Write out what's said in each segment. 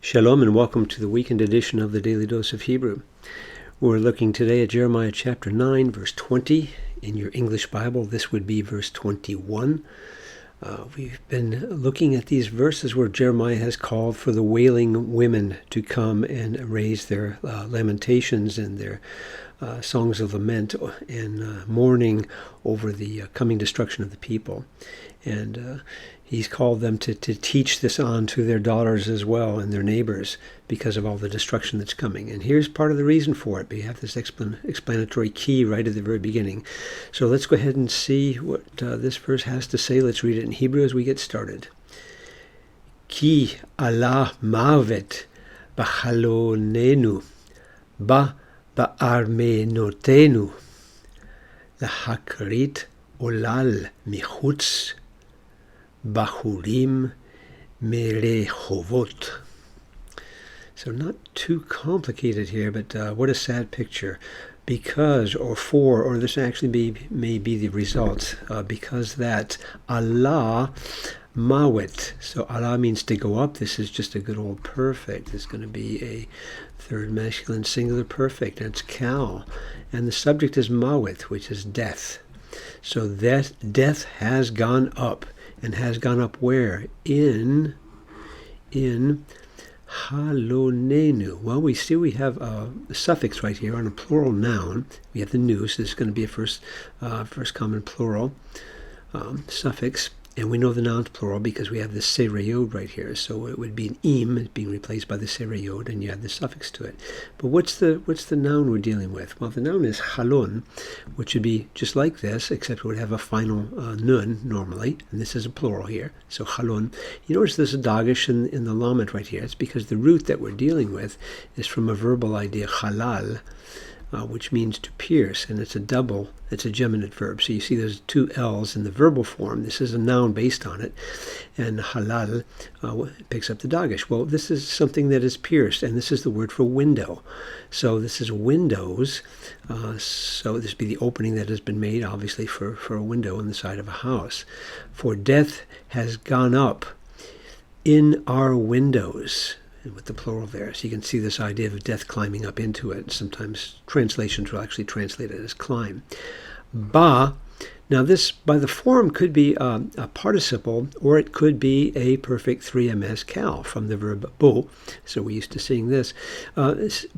Shalom and welcome to the weekend edition of the Daily Dose of Hebrew. We're looking today at Jeremiah chapter 9, verse 20. In your English Bible, this would be verse 21. We've been looking at these verses where Jeremiah has called for the wailing women to come and raise their lamentations and their songs of lament and mourning over the coming destruction of the people. And he's called them to teach this on to their daughters as well and their neighbors because of all the destruction that's coming. And here's part of the reason for it. We have this explanatory key right at the very beginning. So let's go ahead and see what this verse has to say. Let's read it in Hebrew as we get started. Ki Allah mavet b'chalonenu ba'armenotenu lahakrit olal michutz Bahurim Merechovot. So not too complicated here, but what a sad picture. Because, or this actually may be the result, because that Allah Mawet. So Allah means to go up. This is just a good old perfect. It's going to be a third masculine singular perfect, and it's Kal. And the subject is Mawet, which is death. So that death has gone up. And has gone up where? In halonenu. Well, we see we have a suffix right here on a plural noun. We have the nu, so this is going to be a first common plural suffix. And we know the noun's plural because we have the sereyod right here. So it would be an im being replaced by the sereyod, and you add the suffix to it. But what's the noun we're dealing with? Well, the noun is halon, which would be just like this, except it would have a final nun normally, and this is a plural here. So halon. You notice there's a dagesh in the lamed right here. It's because the root that we're dealing with is from a verbal idea, halal, which means to pierce, and it's a geminate verb. So you see there's two L's in the verbal form. This is a noun based on it, and halal picks up the dagesh. Well, this is something that is pierced, and this is the word for window. So this is windows. So this would be the opening that has been made, obviously, for a window in the side of a house. For death has gone up in our windows, with the plural there. So you can see this idea of death climbing up into it. Sometimes translations will actually translate it as climb. Ba, now this by the form could be a participle, or it could be a perfect 3ms cal from the verb bo. So we're used to seeing this.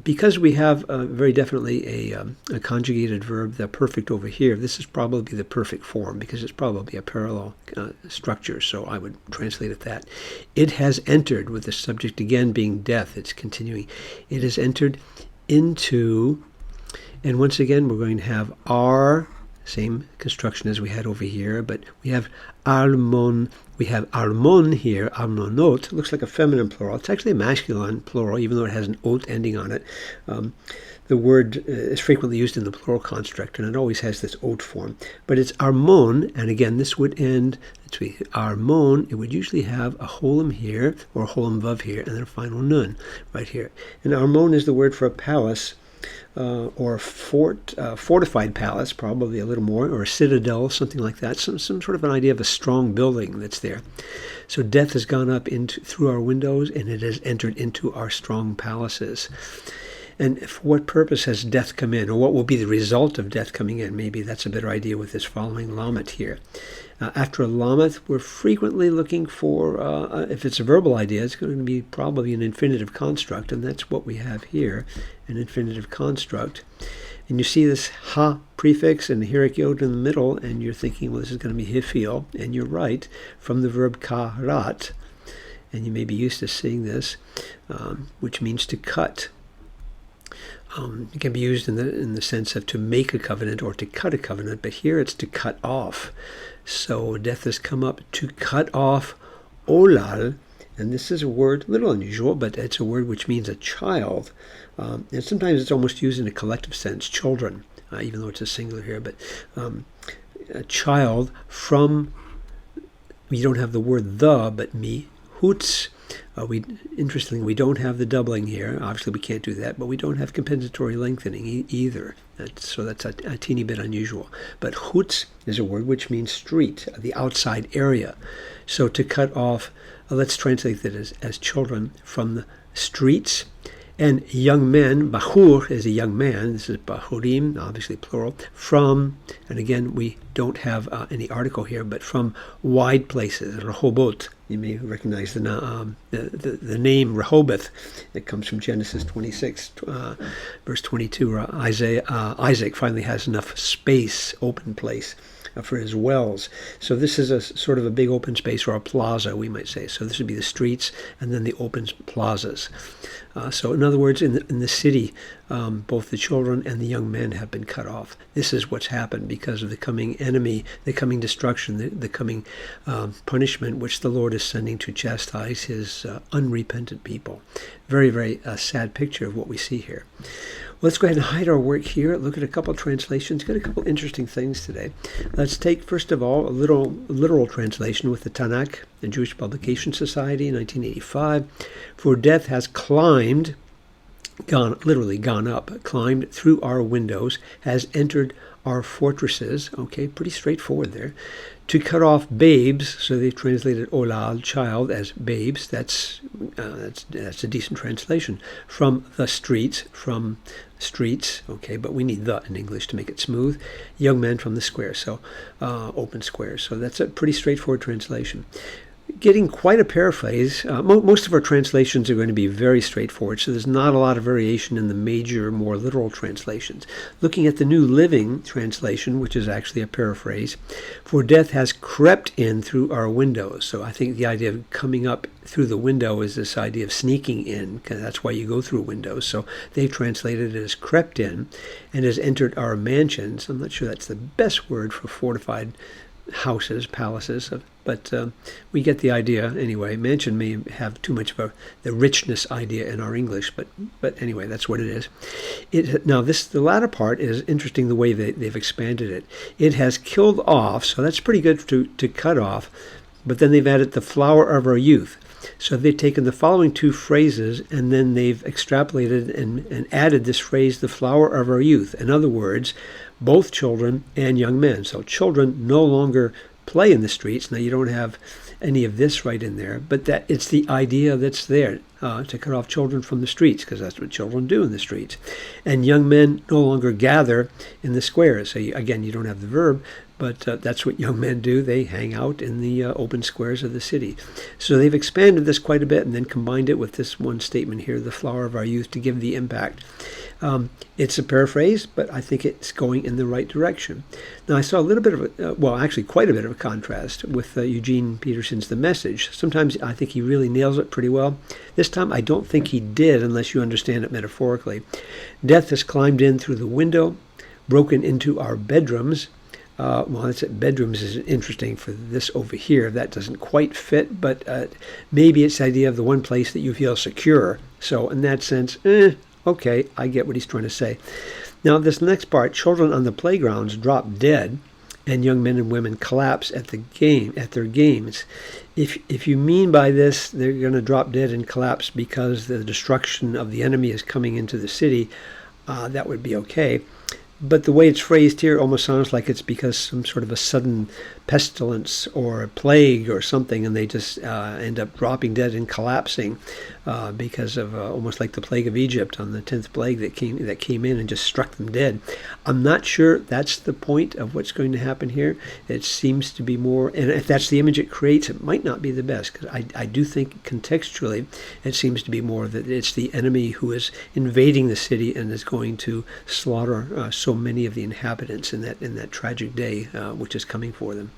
Because we have very definitely a conjugated verb, the perfect over here, this is probably the perfect form because it's probably a parallel structure. So I would translate it that. It has entered, with the subject again being death. It's continuing. It has entered into, and once again we're going to have our, same construction as we had over here, but we have armon. We have armon here, armonot. It looks like a feminine plural. It's actually a masculine plural, even though it has an ot ending on it. The word is frequently used in the plural construct, and it always has this ot form. But it's armon, and again, this would end, let's see, armon, it would usually have a holem here, or a holem vav here, and then a final nun right here. And armon is the word for a palace, or fortified palace, probably a little more, or a citadel, something like that, some sort of an idea of a strong building that's there. So death has gone up through our windows, and it has entered into our strong palaces. And for what purpose has death come in, or what will be the result of death coming in? Maybe that's a better idea with this following lamet here. After a lamet, we're frequently looking for, if it's a verbal idea, it's going to be probably an infinitive construct, and that's what we have here, an infinitive construct. And you see this ha prefix and the hirik yod in the middle, and you're thinking, well, this is going to be hifil, and you're right, from the verb karat, and you may be used to seeing this, which means to cut. It can be used in the sense of to make a covenant or to cut a covenant, but here it's to cut off. So death has come up to cut off olal, and this is a word, a little unusual, but it's a word which means a child. And sometimes it's almost used in a collective sense, children, even though it's a singular here, but a child from, you don't have the word the, but mi, Hoots. Interestingly, we don't have the doubling here. Obviously, we can't do that, but we don't have compensatory lengthening either. So that's a teeny bit unusual. But hoots is a word which means street, the outside area. So to cut off, let's translate that as children from the streets. And young men, bahur is a young man. This is bahurim, obviously plural. From, and again, we don't have any article here, but from wide places, Rehoboth. You may recognize the name Rehoboth. It comes from Genesis 26, verse 22, where Isaac finally has enough space, open place, for his wells. So this is a sort of a big open space, or a plaza, we might say. So this would be the streets and then the open plazas. So in other words, in the city, both the children and the young men have been cut off. This is what's happened because of the coming enemy, the coming destruction, the coming punishment, which the Lord is sending to chastise his unrepentant people. Very, very sad picture of what we see here. Let's go ahead and hide our work here. Look at a couple translations. Got a couple interesting things today. Let's take, first of all, a literal translation with the Tanakh, the Jewish Publication Society, in 1985. For death has climbed, literally gone up, climbed through our windows, has entered our fortresses. Okay, pretty straightforward there. To cut off babes, so they translated olal, child, as babes. That's a decent translation. From the streets, okay, but we need the in English to make it smooth. Young men from the square, so open squares. So that's a pretty straightforward translation. Getting quite a paraphrase. Most of our translations are going to be very straightforward, so there's not a lot of variation in the major, more literal translations. Looking at the New Living Translation, which is actually a paraphrase, for death has crept in through our windows. So I think the idea of coming up through the window is this idea of sneaking in, because that's why you go through windows. So they've translated it as crept in and has entered our mansions. I'm not sure that's the best word for fortified houses, palaces, but we get the idea anyway. Mansion may have too much of the richness idea in our English, but anyway, that's what it is. Now, the latter part is interesting, the way they've expanded it. It has killed off, so that's pretty good to cut off, but then they've added the flower of our youth. So they've taken the following two phrases and then they've extrapolated and added this phrase, the flower of our youth. In other words, both children and young men. So children no longer play in the streets. Now, you don't have any of this right in there, but that it's the idea that's there to cut off children from the streets, because that's what children do in the streets. And young men no longer gather in the squares. So again, you don't have the verb, but that's what young men do. They hang out in the open squares of the city. So they've expanded this quite a bit and then combined it with this one statement here, the flower of our youth, to give the impact. It's a paraphrase, but I think it's going in the right direction. Now, I saw a little bit of actually quite a bit of a contrast with Eugene Peterson's The Message. Sometimes I think he really nails it pretty well. This time, I don't think he did, unless you understand it metaphorically. Death has climbed in through the window, broken into our bedrooms. Bedrooms is interesting for this over here. That doesn't quite fit, but maybe it's the idea of the one place that you feel secure. So in that sense, okay, I get what he's trying to say. Now, this next part, children on the playgrounds drop dead, and young men and women collapse at their games. If you mean by this they're going to drop dead and collapse because the destruction of the enemy is coming into the city, that would be okay. But the way it's phrased here almost sounds like it's because some sort of a sudden pestilence or a plague or something, and they just end up dropping dead and collapsing because of almost like the plague of Egypt on the 10th plague that came in and just struck them dead. I'm not sure that's the point of what's going to happen here. It seems to be more, and if that's the image it creates, it might not be the best, because I do think contextually it seems to be more that it's the enemy who is invading the city and is going to slaughter so many of the inhabitants in that tragic day which is coming for them.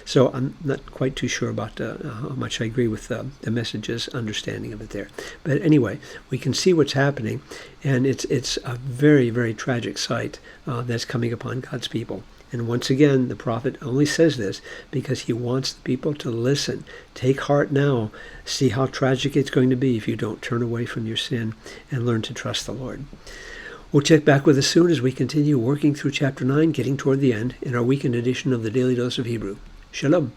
So I'm not quite too sure about how much I agree with the Message's understanding of it there. But anyway, we can see what's happening, and it's a very, very tragic sight that's coming upon God's people. And once again, the prophet only says this because he wants the people to listen. Take heart now. See how tragic it's going to be if you don't turn away from your sin and learn to trust the Lord. We'll check back with us soon as we continue working through chapter 9, getting toward the end, in our weekend edition of the Daily Dose of Hebrew. Shalom.